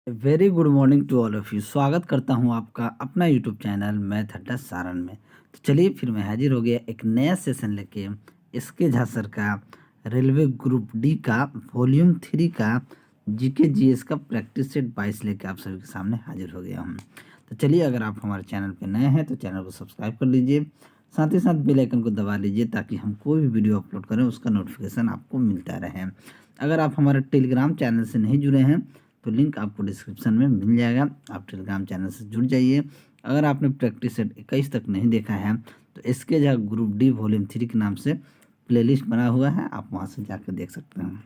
Very good morning to all of you. स्वागत करता हूं आपका अपना यूट्यूब चैनल मैथ अड्डा सारण में। तो चलिए फिर मैं हाजिर हो गया एक नया सेशन लेके। इसके झा सर का रेलवे ग्रुप डी का वॉल्यूम 3 का जीके जीएस का प्रैक्टिस सेट 22 लेके आप सभी के सामने हाजिर हो गया हूं। तो चलिए, अगर आप हमारे चैनल पे नए हैं तो चैनल को सब्सक्राइब कर लीजिए, साथ ही साथ बेल आइकन को दबा लीजिए ताकि हम कोई भी वीडियो अपलोड करें उसका नोटिफिकेशन आपको मिलता रहे। अगर आप हमारे टेलीग्राम चैनल से नहीं जुड़े हैं तो लिंक आपको डिस्क्रिप्शन में मिल जाएगा, आप टेलीग्राम चैनल से जुड़ जाइए। अगर आपने प्रैक्टिस सेट 21 तक नहीं देखा है तो इसके जहाँ ग्रुप डी वॉल्यूम 3 के नाम से प्लेलिस्ट बना हुआ है, आप वहाँ से जाकर देख सकते हैं।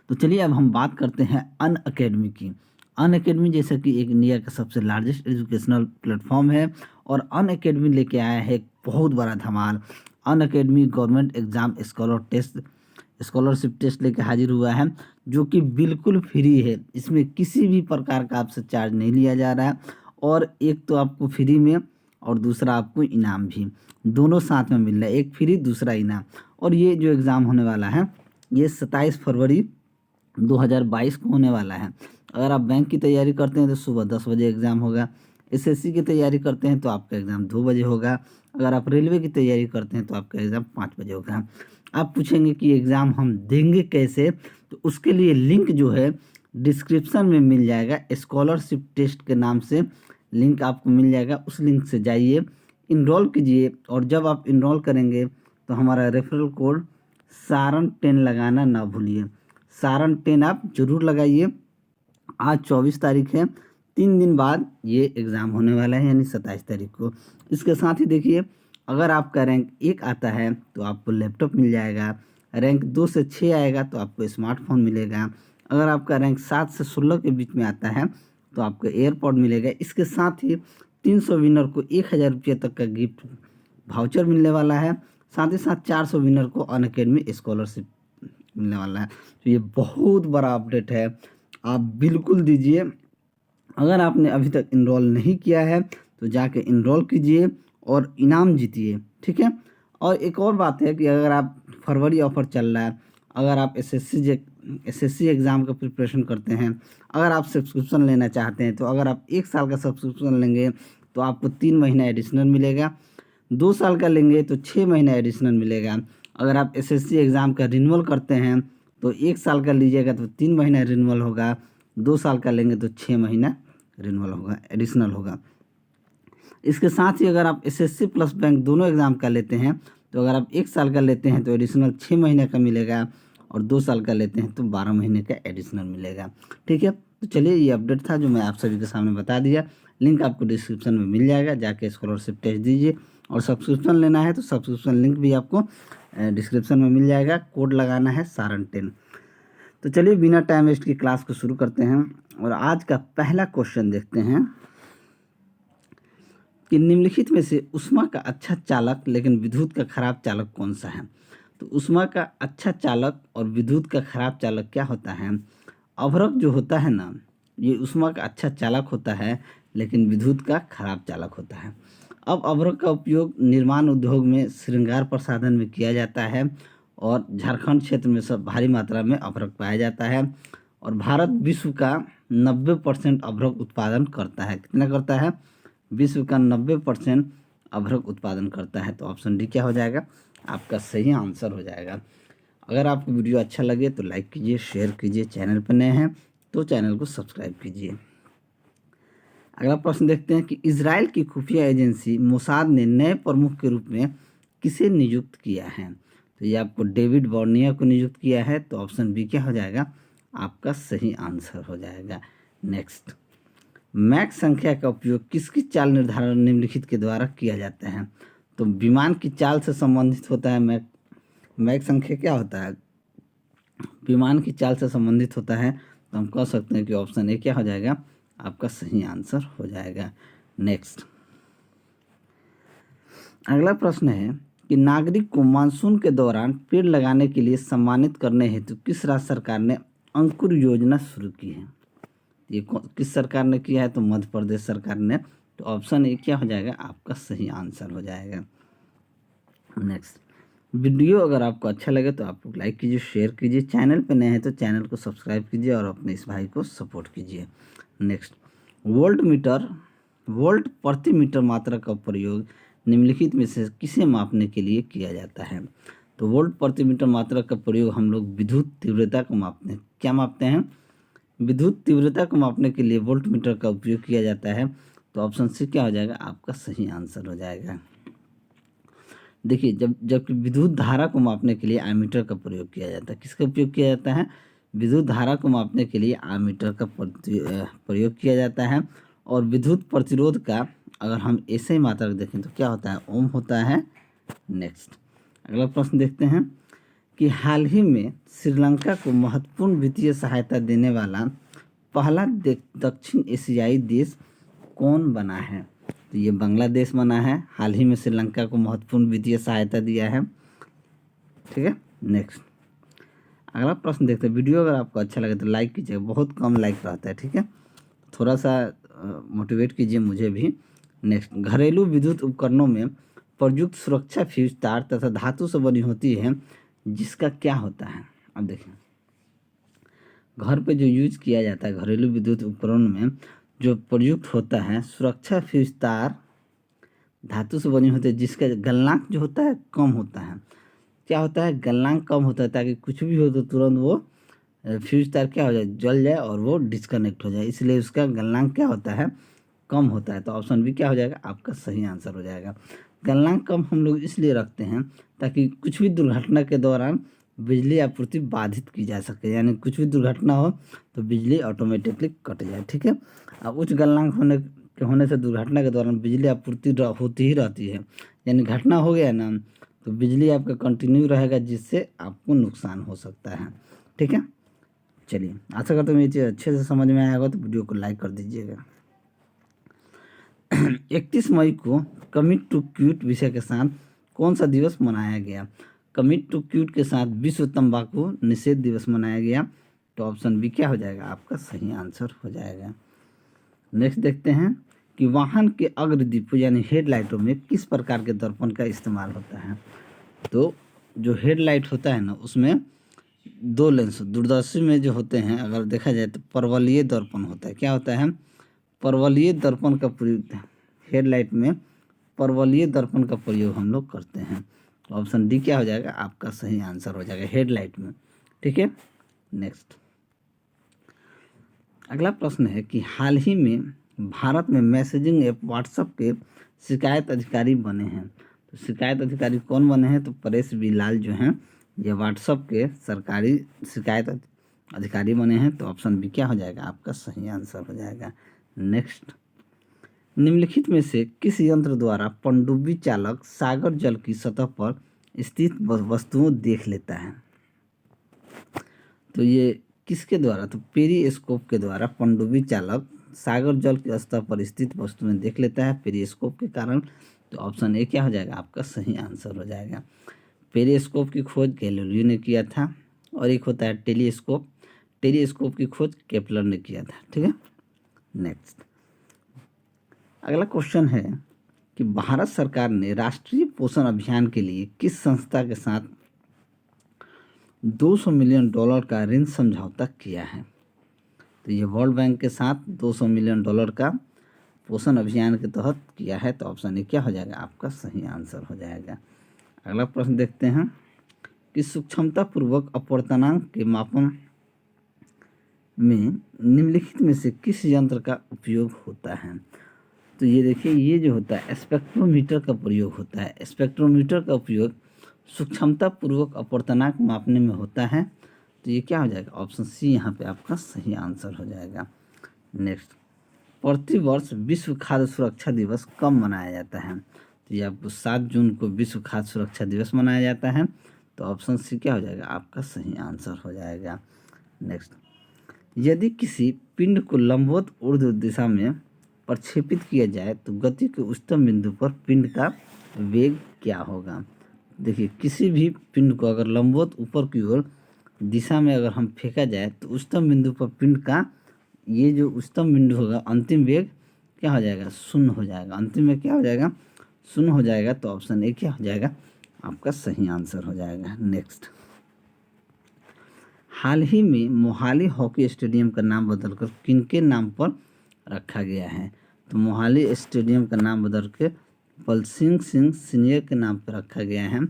तो चलिए अब हम बात करते हैं अन अकेडमी की। अन अकेडमी जैसा कि एक इंडिया का सबसे लार्जेस्ट एजुकेशनल प्लेटफॉर्म है, और अन अकेडमी लेके आया है एक बहुत बड़ा धमाल। Unacademy government exam scholarship test लेके हाजिर हुआ है, जो कि बिल्कुल फ्री है। इसमें किसी भी प्रकार का आपसे चार्ज नहीं लिया जा रहा है, और एक तो आपको फ्री में और दूसरा आपको इनाम भी, दोनों साथ में मिल रहा है, एक फ्री दूसरा इनाम। और ये जो एग्ज़ाम होने वाला है ये 27 फरवरी 2022 को होने वाला है। अगर आप बैंक की तैयारी करते हैं तो सुबह 10 बजे एग्ज़ाम होगा। एसएससी की तैयारी करते हैं तो आपका एग्ज़ाम 2 बजे होगा। अगर आप रेलवे की तैयारी करते हैं तो आपका एग्ज़ाम 5 बजे होगा। आप पूछेंगे कि एग्ज़ाम हम देंगे कैसे, तो उसके लिए लिंक जो है डिस्क्रिप्शन में मिल जाएगा। स्कॉलरशिप टेस्ट के नाम से लिंक आपको मिल जाएगा, उस लिंक से जाइए, इनरोल कीजिए, और जब आप इनरोल करेंगे तो हमारा रेफरल कोड सारण 10 लगाना ना भूलिए। सारण 10 आप जरूर लगाइए। आज 24 तारीख है, 3 दिन बाद ये एग्ज़ाम होने वाला है, यानी 27 तारीख को। इसके साथ ही देखिए, अगर आपका रैंक 1 आता है तो आपको लैपटॉप मिल जाएगा, रैंक 2 से 6 आएगा तो आपको स्मार्टफोन मिलेगा, अगर आपका रैंक 7 से 16 के बीच में आता है तो आपको एयरपॉड मिलेगा। इसके साथ ही 300 विनर को 1000 रुपये तक का गिफ्ट वाउचर मिलने वाला है, साथ ही साथ 400 विनर को अन अकेडमी स्कॉलरशिप मिलने वाला है। तो ये बहुत बड़ा अपडेट है, आप बिल्कुल दीजिए। अगर आपने अभी तक इनरोल नहीं किया है तो जाके इनरोल कीजिए और इनाम जीतिए, ठीक है। और एक और बात है कि अगर आप फरवरी ऑफर चल रहा है, अगर आप एसएससी एग्ज़ाम का प्रिपरेशन करते हैं, अगर आप सब्सक्रिप्शन लेना चाहते हैं, तो अगर आप 1 साल का सब्सक्रिप्शन लेंगे तो आपको 3 महीना एडिशनल मिलेगा, 2 साल का लेंगे तो 6 महीना एडिशनल मिलेगा। अगर आप एसएससी एग्ज़ाम का रिन्यूअल करते हैं तो 1 साल का लीजिएगा तो 3 महीना रिन्यूअल होगा, 2 साल का लेंगे तो 6 महीना रिन्यूअल होगा, एडिशनल होगा। इसके साथ ही अगर आप एसएससी प्लस बैंक दोनों एग्ज़ाम का लेते हैं तो अगर आप 1 साल का लेते हैं तो एडिशनल 6 महीने का मिलेगा, और 2 साल का लेते हैं तो 12 महीने का एडिशनल मिलेगा, ठीक है। तो चलिए, ये अपडेट था जो मैं आप सभी के सामने बता दिया। लिंक आपको डिस्क्रिप्शन में मिल जाएगा, जाके स्कॉलरशिप टेस्ट दीजिए। और सब्सक्रिप्शन लेना है तो सब्सक्रिप्शन लिंक भी आपको डिस्क्रिप्शन में मिल जाएगा, कोड लगाना है सारण 10। तो चलिए, बिना टाइम वेस्ट की क्लास को शुरू करते हैं, और आज का पहला क्वेश्चन देखते हैं कि निम्नलिखित में से ऊष्मा का अच्छा चालक लेकिन विद्युत का खराब चालक कौन सा है। तो ऊष्मा का अच्छा चालक और विद्युत का खराब चालक क्या होता है। अभ्रक जो होता है ना, ये ऊष्मा का अच्छा चालक होता है लेकिन विद्युत का खराब चालक होता है। अब अभ्रक का उपयोग निर्माण उद्योग में श्रृंगार प्रसाधन में किया जाता है, और झारखंड क्षेत्र में सब भारी मात्रा में अभ्रक पाया जाता है। और भारत विश्व का 90% अभ्रक उत्पादन करता है। कितना करता है? विश्व का 90% अभ्रक उत्पादन करता है। तो ऑप्शन डी क्या हो जाएगा? आपका सही आंसर हो जाएगा। अगर आपको वीडियो अच्छा लगे तो लाइक कीजिए, शेयर कीजिए, चैनल पर नए हैं तो चैनल को सब्सक्राइब कीजिए। अगला प्रश्न देखते हैं कि इजराइल की खुफिया एजेंसी मोसाद ने नए प्रमुख के रूप में किसे नियुक्त किया है। तो ये आपको डेविड बॉर्निया को नियुक्त किया है। तो ऑप्शन बी क्या हो जाएगा? आपका सही आंसर हो जाएगा। नेक्स्ट, मैक संख्या का उपयोग किसकी चाल निर्धारण निम्नलिखित के द्वारा किया जाता है। तो विमान की चाल से संबंधित होता है मैक। मैक संख्या क्या होता है? विमान की चाल से संबंधित होता है। तो हम कह सकते हैं कि ऑप्शन ए क्या हो जाएगा? आपका सही आंसर हो जाएगा। नेक्स्ट, अगला प्रश्न है कि नागरिक को मानसून के दौरान पेड़ लगाने के लिए सम्मानित करने हेतु किस राज्य सरकार ने अंकुर योजना शुरू की है। ये किस सरकार ने किया है? तो मध्य प्रदेश सरकार ने। तो ऑप्शन ए क्या हो जाएगा? आपका सही आंसर हो जाएगा। नेक्स्ट, वीडियो अगर आपको अच्छा लगे तो आप लोग लाइक कीजिए, शेयर कीजिए। चैनल पे नए हैं तो चैनल को सब्सक्राइब कीजिए और अपने इस भाई को सपोर्ट कीजिए। नेक्स्ट, वोल्ट मीटर, वोल्ट प्रति मीटर मात्रा का प्रयोग निम्नलिखित में से किसे मापने के लिए किया जाता है? तो वोल्ट प्रति मीटर मात्रा का प्रयोग हम लोग विद्युत तीव्रता को मापते हैं। क्या मापते हैं? विद्युत तीव्रता को मापने के लिए वोल्ट मीटर का उपयोग किया जाता है। तो ऑप्शन सी क्या हो जाएगा? आपका सही आंसर हो जाएगा। देखिए, जबकि विद्युत धारा को मापने के लिए एमीटर का प्रयोग किया जाता है। किसका उपयोग किया जाता है? विद्युत धारा को मापने के लिए एमीटर का प्रयोग किया जाता है। और विद्युत प्रतिरोध का अगर हम ऐसे ही मात्रा देखें तो क्या होता है? ओम होता है। नेक्स्ट, अगला प्रश्न देखते हैं कि हाल ही में श्रीलंका को महत्वपूर्ण वित्तीय सहायता देने वाला पहला दक्षिण एशियाई देश कौन बना है? तो ये बांग्लादेश बना है। हाल ही में श्रीलंका को महत्वपूर्ण वित्तीय सहायता दिया है। ठीक है। नेक्स्ट, अगला प्रश्न देखते हैं। वीडियो अगर आपको अच्छा लगे तो लाइक कीजिए, बहुत कम लाइक रहता है। ठीक है, थोड़ा सा मोटिवेट कीजिए मुझे भी। नेक्स्ट, घरेलू विद्युत उपकरणों में प्रयुक्त सुरक्षा फ्यूज तार तथा धातु से बनी होती है, जिसका क्या होता है? अब देखिए, घर पे जो यूज किया जाता है घरेलू विद्युत उपकरण में जो प्रयुक्त होता है सुरक्षा फ्यूज तार धातु से बनी होती है, जिसका गलनांक जो होता है कम होता है। क्या होता है? गलनांक कम होता है, ताकि कुछ भी हो तो तुरंत वो फ्यूज तार क्या हो जाए? जल जाए और वो डिस्कनेक्ट हो जाए। इसलिए उसका गलनांक क्या होता है? कम होता है। तो ऑप्शन बी क्या हो जाएगा? आपका सही आंसर हो जाएगा। गलनांक कम हम लोग इसलिए रखते हैं ताकि कुछ भी दुर्घटना के दौरान बिजली आपूर्ति बाधित की जा सके, यानी कुछ भी दुर्घटना हो तो बिजली ऑटोमेटिकली कट जाए। ठीक है। अब उच्च गलनांक होने से दुर्घटना के दौरान बिजली आपूर्ति होती ही रहती है, यानी घटना हो गया ना तो बिजली आपका कंटिन्यू रहेगा, जिससे आपको नुकसान हो सकता है। ठीक है, चलिए, आशा करता हूँ ये चीज़ अच्छे से समझ में आया होगा। तो वीडियो को लाइक कर दीजिएगा। 31 मई को कमिट टू क्यूट विषय के साथ कौन सा दिवस मनाया गया? कमिट टू क्यूट के साथ विश्व तंबाकू निषेध दिवस मनाया गया। तो ऑप्शन बी क्या हो जाएगा? आपका सही आंसर हो जाएगा। नेक्स्ट देखते हैं कि वाहन के अग्रदीप यानी हेडलाइटों में किस प्रकार के दर्पण का इस्तेमाल होता है? तो जो हेडलाइट होता है ना, उसमें दो लेंस दूरदर्शी में जो होते हैं, अगर देखा जाए तो परवलयीय दर्पण होता है। क्या होता है? परवलयीय दर्पण का प्रयोग हेडलाइट में परवलयीय दर्पण का प्रयोग हम लोग करते हैं। तो ऑप्शन डी क्या हो जाएगा? आपका सही आंसर हो जाएगा, हेडलाइट में। ठीक है। नेक्स्ट, अगला प्रश्न है कि हाल ही में भारत में मैसेजिंग ऐप व्हाट्सएप के शिकायत अधिकारी बने हैं। तो शिकायत अधिकारी कौन बने हैं? तो परेश बिलाल जो हैं ये व्हाट्सएप के सरकारी शिकायत अधिकारी बने हैं। तो ऑप्शन बी क्या हो जाएगा? आपका सही आंसर हो जाएगा। नेक्स्ट, निम्नलिखित में से किस यंत्र द्वारा पनडुब्बी चालक सागर जल की सतह पर स्थित वस्तुओं देख लेता है? तो ये किसके द्वारा? तो पेरिस्कोप के द्वारा पनडुब्बी चालक सागर जल के स्तर पर स्थित वस्तुएं देख लेता है पेरिस्कोप के कारण। तो ऑप्शन ए क्या हो जाएगा? आपका सही आंसर हो जाएगा। पेरिस्कोप की खोज गैलीलियो ने किया था। और एक होता है टेलीस्कोप, टेलीस्कोप की खोज केपलर ने किया था। ठीक है। नेक्स्ट, अगला क्वेश्चन है कि भारत सरकार ने राष्ट्रीय पोषण अभियान के लिए किस संस्था के साथ $200 मिलियन का ऋण समझौता किया है? तो ये वर्ल्ड बैंक के साथ $200 मिलियन का पोषण अभियान के तहत किया है। तो ऑप्शन ए क्या हो जाएगा? आपका सही आंसर हो जाएगा। अगला प्रश्न देखते हैं कि सूक्ष्मतापूर्वक अपवर्तनांक के मापन में निम्नलिखित में से किस यंत्र का उपयोग होता है? तो ये देखिए, ये जो होता है स्पेक्ट्रोमीटर का प्रयोग होता है। स्पेक्ट्रोमीटर का उपयोग सूक्ष्मतापूर्वक अपवर्तनांक मापने में होता है। तो ये क्या हो जाएगा? ऑप्शन सी यहाँ पे आपका सही आंसर हो जाएगा। नेक्स्ट, प्रतिवर्ष विश्व खाद्य सुरक्षा दिवस कब मनाया जाता है? तो ये आपको 7 जून को विश्व खाद्य सुरक्षा दिवस मनाया जाता है। तो ऑप्शन सी क्या हो जाएगा? आपका सही आंसर हो जाएगा। नेक्स्ट, यदि किसी पिंड को लंबवत ऊर्ध्व दिशा में प्रक्षेपित किया जाए तो गति के उच्चतम बिंदु पर पिंड का वेग क्या होगा? देखिए, किसी भी पिंड को अगर लंबवत ऊपर की ओर दिशा में अगर हम फेंका जाए तो उच्चतम बिंदु पर पिंड का ये जो उच्चतम बिंदु होगा अंतिम वेग क्या हो जाएगा? शून्य हो जाएगा। अंतिम में क्या हो जाएगा? शून्य हो जाएगा। तो ऑप्शन ए क्या हो जाएगा? आपका सही आंसर हो जाएगा। नेक्स्ट, हाल ही में मोहाली हॉकी स्टेडियम का नाम बदलकर किनके नाम पर रखा गया है? तो मोहाली स्टेडियम का नाम बदल के बलसिंह सिंह सीनियर के नाम पर रखा गया है।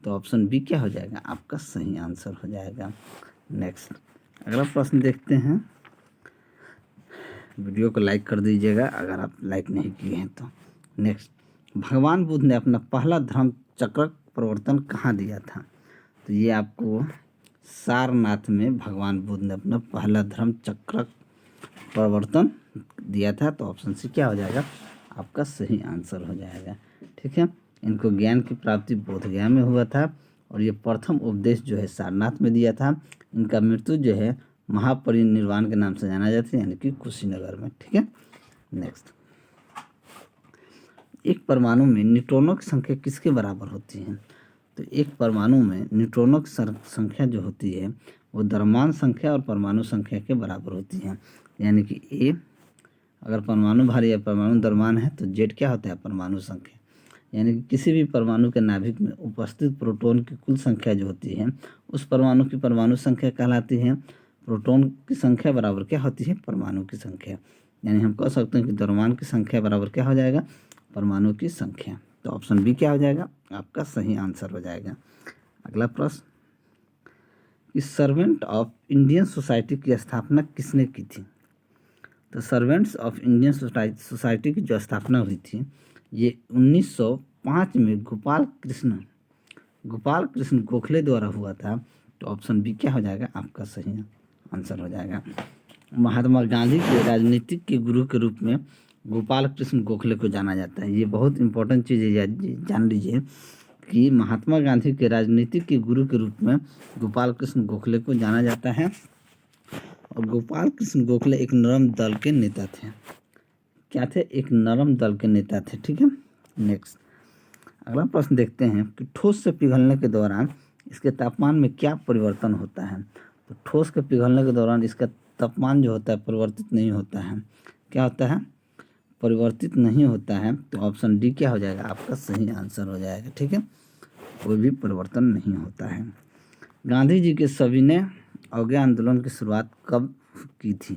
तो ऑप्शन बी क्या हो जाएगा? आपका सही आंसर हो जाएगा। नेक्स्ट, अगला प्रश्न देखते हैं। वीडियो को लाइक कर दीजिएगा अगर आप लाइक नहीं किए हैं तो। नेक्स्ट, भगवान बुद्ध ने अपना पहला धर्म चक्र प्रवर्तन कहाँ दिया था? तो ये आपको सारनाथ में भगवान बुद्ध ने अपना पहला धर्म चक्र प्रवर्तन दिया था। तो ऑप्शन सी क्या हो जाएगा? आपका सही आंसर हो जाएगा। ठीक है, इनको ज्ञान की प्राप्ति बोधगया में हुआ था और ये प्रथम उपदेश जो है सारनाथ में दिया था। इनका मृत्यु जो है महापरिनिर्वाण के नाम से जाना जाता है, यानी कि कुशीनगर में। ठीक है, नेक्स्ट, एक परमाणु में न्यूट्रॉनों की संख्या किसके बराबर होती है? तो एक परमाणु में न्यूट्रॉनों की संख्या जो होती है वो द्रव्यमान संख्या और परमाणु संख्या के बराबर होती है। यानी कि ए अगर परमाणु भार या परमाणु द्रव्यमान है तो जेड क्या होता है? परमाणु संख्या। यानी कि किसी भी परमाणु के नाभिक में उपस्थित प्रोटॉन की कुल संख्या जो होती है उस परमाणु की परमाणु संख्या कहलाती है। प्रोटॉन की संख्या बराबर क्या होती है? परमाणु की संख्या। यानी हम कह सकते हैं कि द्रव्यमान की संख्या बराबर क्या हो जाएगा? परमाणु की संख्या। तो ऑप्शन बी क्या हो जाएगा? आपका सही आंसर हो जाएगा। अगला प्रश्न, इस सर्वेंट ऑफ इंडियन सोसाइटी की स्थापना किसने की थी? तो सर्वेंट्स ऑफ इंडियन सोसाइटी की जो स्थापना हुई थी ये 1905 में गोपाल कृष्ण गोखले द्वारा हुआ था। तो ऑप्शन बी क्या हो जाएगा? आपका सही आंसर हो जाएगा। महात्मा गांधी के राजनीतिक के गुरु के रूप में गोपाल कृष्ण गोखले को जाना जाता है। ये बहुत इंपॉर्टेंट चीज़ है, जान लीजिए कि महात्मा गांधी के राजनीतिक के गुरु के रूप में गोपाल कृष्ण गोखले को जाना जाता है। और गोपाल कृष्ण गोखले एक नरम दल के नेता थे। क्या थे? एक नरम दल के नेता थे। ठीक है, नेक्स्ट, अगला प्रश्न देखते हैं कि ठोस से पिघलने के दौरान इसके तापमान में क्या परिवर्तन होता है? तो ठोस के पिघलने के दौरान इसका तापमान जो होता है परिवर्तित नहीं होता है। क्या होता है? परिवर्तित नहीं होता है। तो ऑप्शन डी क्या हो जाएगा? आपका सही आंसर हो जाएगा। ठीक है, कोई भी परिवर्तन नहीं होता है। गांधी जी के सविनय अवज्ञा आंदोलन की शुरुआत कब की थी?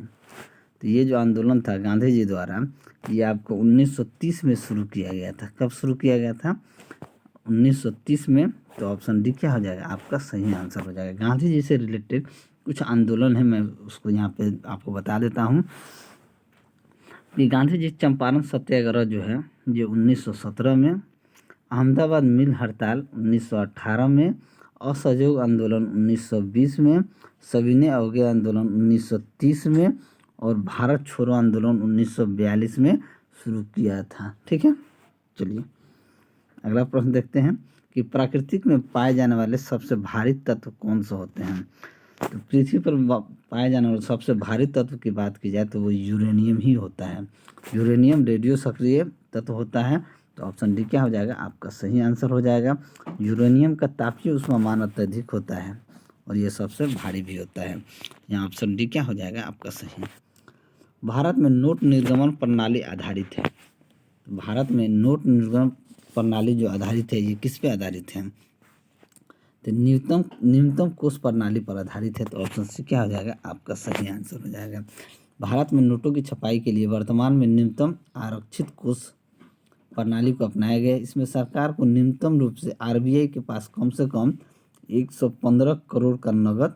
तो ये जो आंदोलन था गांधी जी द्वारा ये आपको 1930 में शुरू किया गया था। कब शुरू किया गया था? 1930 में। तो ऑप्शन डी क्या हो जाएगा? आपका सही आंसर हो जाएगा। गांधी जी से रिलेटेड कुछ आंदोलन है, मैं उसको यहाँ पे आपको बता देता हूँ कि गांधी जी चंपारण सत्याग्रह जो है ये 1917 में, अहमदाबाद मिल हड़ताल 1918 में, असहयोग आंदोलन 1920 में, सविनय अवज्ञा आंदोलन 1930 में और भारत छोड़ो आंदोलन 1942 में शुरू किया था। ठीक है, चलिए अगला प्रश्न देखते हैं कि प्राकृतिक में पाए जाने वाले सबसे भारी तत्व कौन से होते हैं? तो पृथ्वी पर पाए जाने वाले सबसे भारी तत्व की बात की जाए तो वो यूरेनियम ही होता है। यूरेनियम रेडियो सक्रिय तत्व होता है। तो ऑप्शन डी क्या हो जाएगा? आपका सही आंसर हो जाएगा। यूरेनियम का तापीय ऊष्मामान अत्यधिक होता है और ये सबसे भारी भी होता है। यहाँ ऑप्शन डी क्या हो जाएगा? आपका सही। भारत में नोट निर्गमन प्रणाली आधारित है। भारत में नोट निर्गमन प्रणाली जो आधारित है ये किस पे आधारित है? तो न्यूनतम कोष प्रणाली पर आधारित है। तो ऑप्शन सी क्या हो जाएगा? आपका सही आंसर हो जाएगा। भारत में नोटों की छपाई के लिए वर्तमान में न्यूनतम आरक्षित कोष प्रणाली को अपनाया गया। इसमें सरकार को न्यूनतम रूप से आरबीआई के पास कम से कम 115 करोड़ का नगद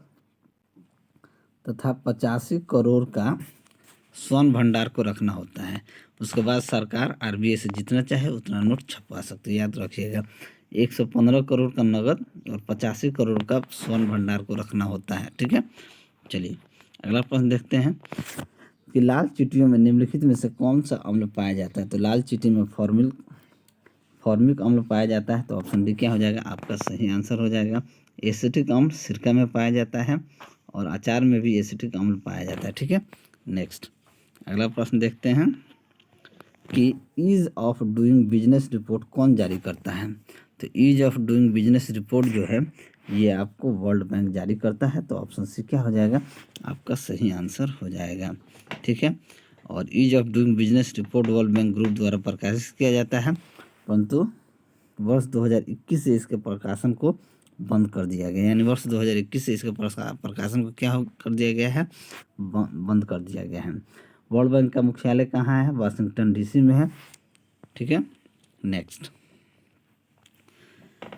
तथा 85 करोड़ का स्वर्ण भंडार को रखना होता है। उसके बाद सरकार आरबीआई से जितना चाहे उतना नोट छपवा सकती है। याद रखिएगा 115 करोड़ का नगद और 85 करोड़ का स्वर्ण भंडार को रखना होता है। ठीक है, चलिए अगला प्रश्न देखते हैं कि लाल चींटियों में निम्नलिखित में से कौन सा अम्ल पाया जाता है? तो लाल चींटी में फॉर्मिक अम्ल पाया जाता है। तो ऑप्शन डी क्या हो जाएगा? आपका सही आंसर हो जाएगा। एसिटिक अम्ल सिरका में पाया जाता है और अचार में भी एसिटिक अम्ल पाया जाता है। ठीक है, नेक्स्ट अगला प्रश्न देखते हैं कि ease of doing business report कौन जारी करता है? तो ease of doing business report जो है ये आपको वर्ल्ड बैंक जारी करता है। तो ऑप्शन सी क्या हो जाएगा? आपका सही आंसर हो जाएगा। ठीक है, और ease of doing business report world bank group द्वारा प्रकाशित किया जाता है, परंतु वर्ष 2021 से इसके प्रकाशन को बंद कर दिया गया, यानी वर्ष 2021 से इसके प्रकाशन को क्या कर दिया गया है, बंद कर दिया गया है। वर्ल्ड बैंक का मुख्यालय कहाँ है, वाशिंगटन डीसी में है। ठीक है, नेक्स्ट,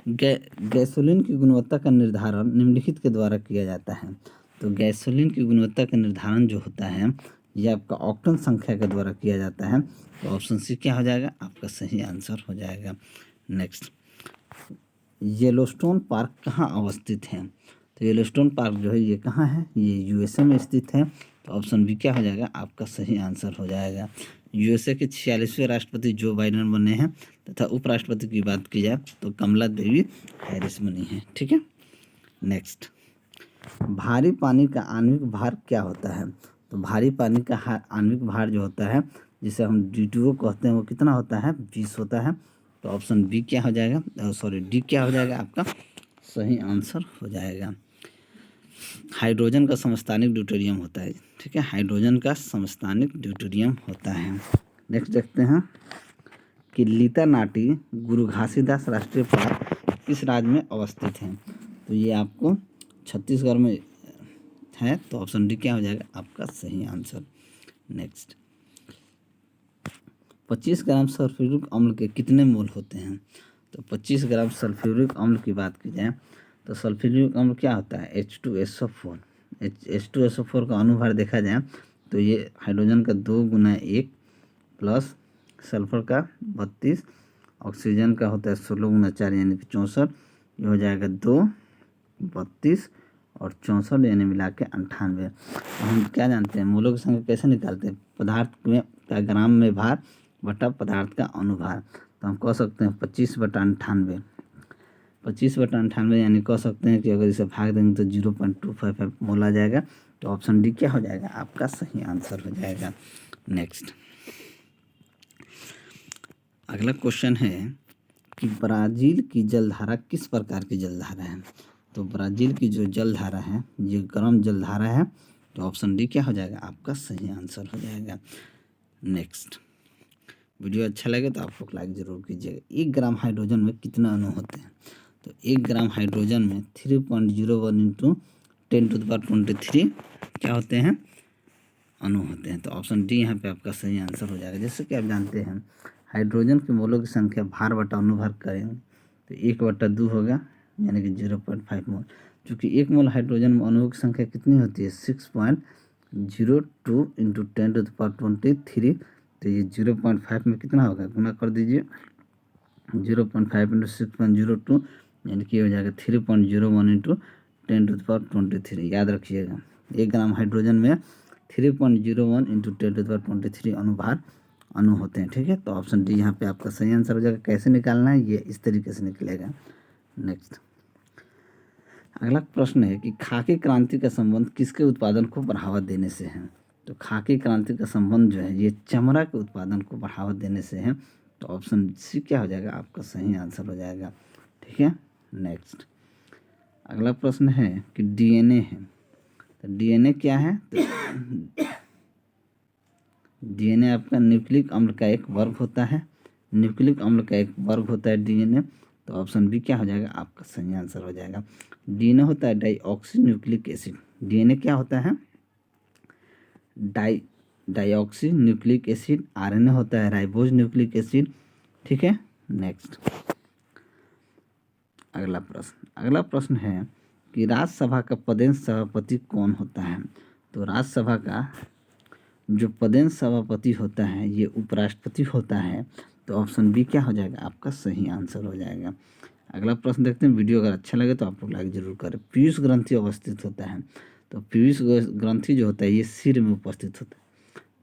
गैसोलीन की गुणवत्ता का निर्धारण निम्नलिखित के द्वारा किया जाता है। तो गैसोलीन की गुणवत्ता का निर्धारण जो होता है ये आपका ऑक्टेन संख्या के द्वारा किया जाता है। तो ऑप्शन सी क्या हो जाएगा, आपका सही आंसर हो जाएगा। नेक्स्ट, येलोस्टोन पार्क कहाँ अवस्थित है। तो येलोस्टोन पार्क जो है ये कहाँ है, ये यूएसए में स्थित है। तो ऑप्शन बी क्या हो जाएगा, आपका सही आंसर हो जाएगा। यूएसए के 46वें राष्ट्रपति जो बाइडेन बने हैं तथा उपराष्ट्रपति की बात की जाए तो कमला देवी हैरिस बनी है। ठीक है, नेक्स्ट, भारी पानी का आणविक भार क्या होता है। तो भारी पानी का आणविक भार जो होता है जिसे हम D2O कहते हैं वो कितना होता है, 20 होता है। तो ऑप्शन बी क्या हो जाएगा, डी क्या हो जाएगा, आपका सही आंसर हो जाएगा। हाइड्रोजन का समस्थानिक ड्यूटेरियम होता है। ठीक है, हाइड्रोजन का समस्थानिक ड्यूटेरियम होता है। नेक्स्ट देखते हैं कि लीता नाटी गुरु घासीदास राष्ट्रीय पार्क किस राज्य में अवस्थित है। तो ये आपको छत्तीसगढ़ में है। तो ऑप्शन डी क्या हो जाएगा, आपका सही आंसर। नेक्स्ट, 25 ग्राम सल्फ्यूरिक अम्ल के कितने मोल होते हैं। तो 25 ग्राम सल्फ्यूरिक अम्ल की बात की जाए तो सल्फ्यूरिक अम्ल क्या होता है, H2SO4। H2SO4 का अनुभार देखा जाए तो ये हाइड्रोजन का 2 गुना 1 प्लस सल्फर का 32, ऑक्सीजन का होता है 16 गुना 4 यानी कि 64। ये हो जाएगा 2, 32 और 64 यानी मिला के 98। तो हम क्या जानते हैं, मोलों की संख्या कैसे निकालते हैं, पदार्थ में का ग्राम में भार बटा पदार्थ का अनुभार। तो हम कह सकते हैं 25/98, 25/98 यानी कह सकते हैं कि अगर इसे भाग देंगे तो 0.255 मोल आ जाएगा। तो ऑप्शन डी क्या हो जाएगा, आपका सही आंसर हो जाएगा। नेक्स्ट, अगला क्वेश्चन है कि ब्राज़ील की जलधारा किस प्रकार की जलधारा है। तो ब्राज़ील की जो जलधारा है ये गर्म जलधारा है। तो ऑप्शन डी क्या हो जाएगा, आपका सही आंसर हो जाएगा। नेक्स्ट, वीडियो अच्छा लगे तो आप लोग लाइक ज़रूर कीजिएगा। 1 ग्राम हाइड्रोजन में कितने अणु होते हैं। तो 1 ग्राम हाइड्रोजन में 3.01 इंटू 10⁻23 क्या होते हैं, अणु होते हैं। तो ऑप्शन डी यहाँ पे आपका सही आंसर हो जाएगा। जैसे कि आप जानते हैं हाइड्रोजन के मोलों की संख्या भार बटा अनुभार करेंगे तो 1/2 होगा यानी कि 0.5 मोल। चूँकि 1 मोल हाइड्रोजन में अणुओं की संख्या कितनी होती है, 6.02 इंटू 10⁻23। तो ये 0.5 में कितना होगा, गुना कर दीजिए 0.5 इंटू 6.02 यानी कि हो जाएगा 3.01 इंटू 10⁻23। याद रखिएगा 1 ग्राम हाइड्रोजन में 3.01 इंटू 10⁻23 अणु होते हैं। ठीक है, तो ऑप्शन डी यहाँ पे आपका सही आंसर हो जाएगा। कैसे निकालना है, ये इस तरीके से निकलेगा। नेक्स्ट, अगला प्रश्न है कि खाकी क्रांति का संबंध किसके उत्पादन को बढ़ावा देने से है। तो खाकी क्रांति का संबंध जो है ये चमड़ा के उत्पादन को बढ़ावा देने से है। तो ऑप्शन सी क्या हो जाएगा, आपका सही आंसर हो जाएगा। ठीक है, नेक्स्ट, अगला प्रश्न है कि डीएनए है। तो डीएनए क्या है, तो डीएनए आपका न्यूक्लिक अम्ल का एक वर्ग होता है। न्यूक्लिक अम्ल का एक वर्ग होता है डीएनए। तो ऑप्शन बी क्या हो जाएगा, आपका सही आंसर हो जाएगा। डीएनए होता है डाइऑक्सी न्यूक्लिक एसिड। डीएनए क्या होता है, डाइऑक्सी न्यूक्लिक एसिड। आरएनए होता है राइबोज न्यूक्लिक एसिड। ठीक है, नेक्स्ट, अगला प्रश्न है कि राज्यसभा का पदेन सभापति कौन होता है। तो राज्यसभा का जो पदेन सभापति होता है ये उपराष्ट्रपति होता है। तो ऑप्शन बी क्या हो जाएगा, आपका सही आंसर हो जाएगा। अगला प्रश्न देखते हैं। वीडियो अगर अच्छा लगे तो आप लोग लाइक जरूर करें। पीयूष ग्रंथि अवस्थित होता है। तो पीयूष ग्रंथि जो होता है ये सिर में उपस्थित होता है।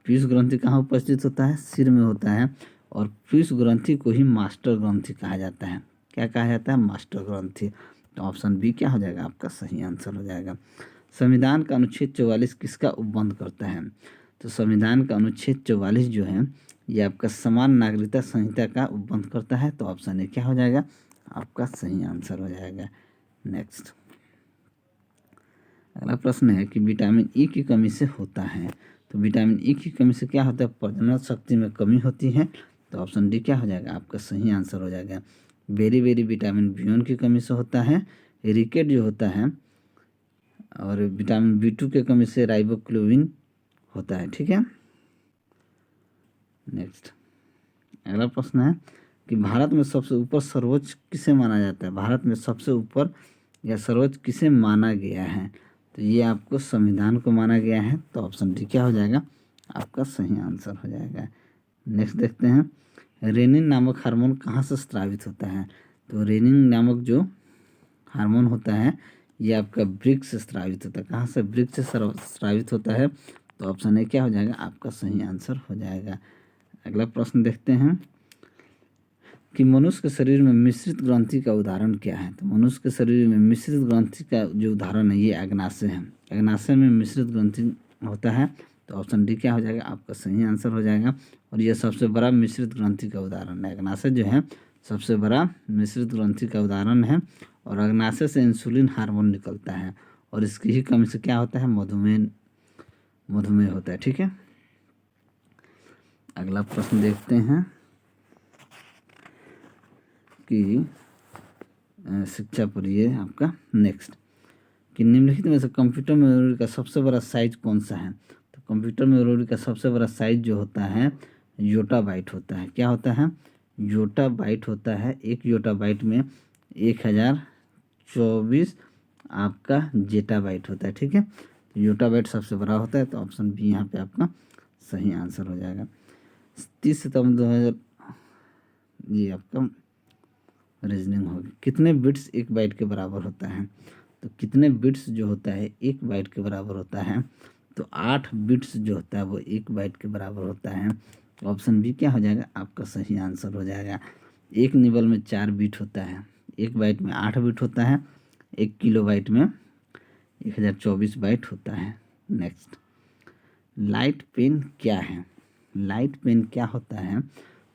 पीयूष ग्रंथि कहाँ उपस्थित होता है, सिर में होता है। और पीयूष ग्रंथि को ही मास्टर ग्रंथि कहा जाता है। क्या कहा जाता है, मास्टर ग्रंथि। तो ऑप्शन बी क्या हो जाएगा, आपका सही आंसर हो जाएगा। संविधान का अनुच्छेद 44 किसका उपबंध करता है। तो संविधान का अनुच्छेद 44 जो है ये आपका समान नागरिकता संहिता का उपबंध करता है। तो ऑप्शन ए क्या हो जाएगा, आपका सही आंसर हो जाएगा। नेक्स्ट, अगला प्रश्न है कि विटामिन ई की कमी से होता है। तो विटामिन ई की कमी से क्या होता है, प्रजनन शक्ति में कमी होती है। तो ऑप्शन डी क्या हो जाएगा, आपका सही आंसर हो जाएगा। बेरी बेरी विटामिन B1 की कमी से होता है। रिकेट जो होता है और विटामिन B2 की कमी से राइबोफ्लाविन होता है। ठीक है, नेक्स्ट अगला प्रश्न है कि भारत में सबसे ऊपर सर्वोच्च किसे माना जाता है। भारत में सबसे ऊपर या सर्वोच्च किसे माना गया है, तो ये आपको संविधान को माना गया है। तो ऑप्शन डी क्या हो जाएगा, आपका सही आंसर हो जाएगा। नेक्स्ट देखते हैं, रेनिन नामक हार्मोन कहाँ से स्रावित होता है। तो रेनिन नामक जो हार्मोन होता है ये आपका वृक्क से स्रावित होता है। कहाँ से, वृक्क से स्रावित होता है। तो ऑप्शन ए क्या हो जाएगा, आपका सही आंसर हो जाएगा। अगला प्रश्न देखते हैं कि मनुष्य के शरीर में मिश्रित ग्रंथि का उदाहरण क्या है। तो मनुष्य के शरीर में मिश्रित ग्रंथि का जो उदाहरण है ये अग्नाशय है। अग्नाशय में मिश्रित ग्रंथि होता है। तो ऑप्शन डी क्या हो जाएगा, आपका सही आंसर हो जाएगा। और यह सबसे बड़ा मिश्रित ग्रंथि का उदाहरण है। अग्नाशय जो है सबसे बड़ा मिश्रित ग्रंथि का उदाहरण है। और अग्नाशय से इंसुलिन हार्मोन निकलता है और इसकी ही कमी से क्या होता है, मधुमेह होता है। ठीक है, अगला प्रश्न देखते हैं कि शिक्षा पर ये आपका नेक्स्ट कि निम्नलिखित में से कंप्यूटर मेमोरी का सबसे बड़ा साइज कौन सा है। तो कंप्यूटर मेमोरी का सबसे बड़ा साइज जो होता है योटाबाइट होता है। क्या होता है, योटाबाइट होता है। एक योटाबाइट में 1024 आपका जेटाबाइट होता है। ठीक है, तो योटाबाइट सबसे बड़ा होता है। तो ऑप्शन बी यहाँ पे आपका सही आंसर हो जाएगा। 30 सितंबर 2000 ये आपका रीजनिंग होगी। कितने बिट्स एक बाइट के बराबर होता है। तो कितने बिट्स जो होता है एक बाइट के बराबर होता है। तो 8 बिट्स जो होता है वो एक बाइट के बराबर होता है। ऑप्शन बी क्या हो जाएगा, आपका सही आंसर हो जाएगा। एक निबल में 4 बिट होता है, एक बाइट में 8 बिट होता है, 1 किलो बाइट में 1024 बाइट होता है। नेक्स्ट, लाइट पेन क्या है। लाइट पेन क्या होता है।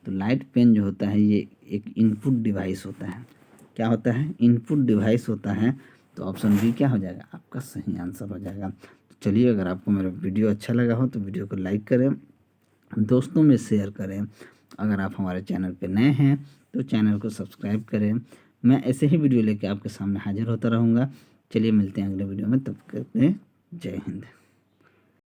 तो लाइट पेन जो होता है ये एक इनपुट डिवाइस होता है। क्या होता है, इनपुट डिवाइस होता है। तो ऑप्शन बी क्या हो जाएगा, आपका सही आंसर हो जाएगा। तो चलिए, अगर आपको मेरा वीडियो अच्छा लगा हो तो वीडियो को लाइक करें, दोस्तों में शेयर करें। अगर आप हमारे चैनल पे नए हैं तो चैनल को सब्सक्राइब करें। मैं ऐसे ही वीडियो लेके आपके सामने हाजिर होता रहूँगा। चलिए मिलते हैं अगले वीडियो में, तब तक के लिए जय हिंद।